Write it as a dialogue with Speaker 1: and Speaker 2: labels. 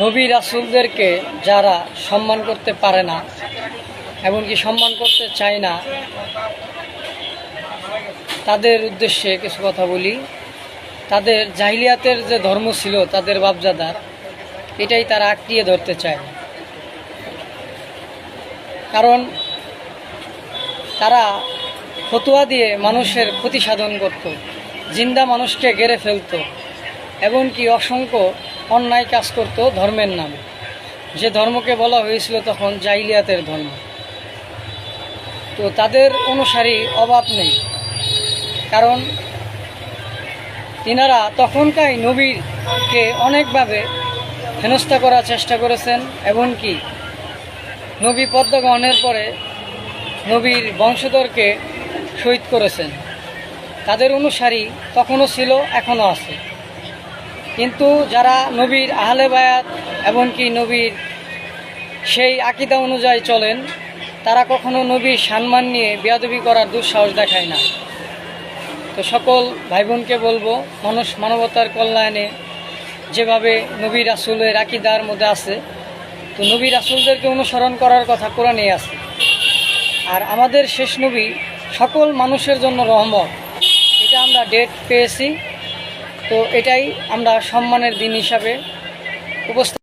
Speaker 1: নবী রাসূলদেরকে যারা সম্মান করতে পারে না, এমনকি সম্মান করতে চায় না, তাদের উদ্দেশ্যে কিছু কথা বলি। তাদের জাহিলিয়াতের যে ধর্ম ছিল তাদের বাপজাদার, এটাই তারা আঁকড়িয়ে ধরতে চায়। কারণ তারা ফতোয়া দিয়ে মানুষের ক্ষতি সাধন করত, জিন্দা মানুষকে গেড়ে ফেলত, এমনকি অসংখ্য অন্যায় কাজ করত ধর্মের নামে, যে ধর্মকে বলা হয়েছিল তখন জাহিলিয়াতের ধর্ম। তো তাদের অনুসারী অভাব নেই, কারণ তিনারা তখনকার নবীকে অনেকভাবে হেনস্থা করার চেষ্টা করেছেন, এমনকি নবী পদ্মা গ্রহণের পরে নবীর বংশধরকে শহীদ করেছেন। তাদের অনুসারী তখনও ছিল, এখনও আছে। কিন্তু যারা নবীর আহলে বায়াত এমনকি নবীর সেই আকীদা অনুযায়ী চলেন, তারা কখনো নবীর সম্মান নিয়ে বেয়াদবি করার দুঃসাহস দেখায় না। তো সকল ভাই বোনকে বলবো, মানবতার কল্যাণে যেভাবে নবী রাসূলের আকীদার মধ্যে আছে, তো নবী রাসূলদেরকে অনুসরণ করার কথা কোরআনে আছে। আর আমাদের শেষ নবী সকল মানুষের জন্য রহমত, এটা আমরা ডেট পেয়েছি। তো এটাই আমরা সম্মানের দিন হিসাবে উপস্থিত।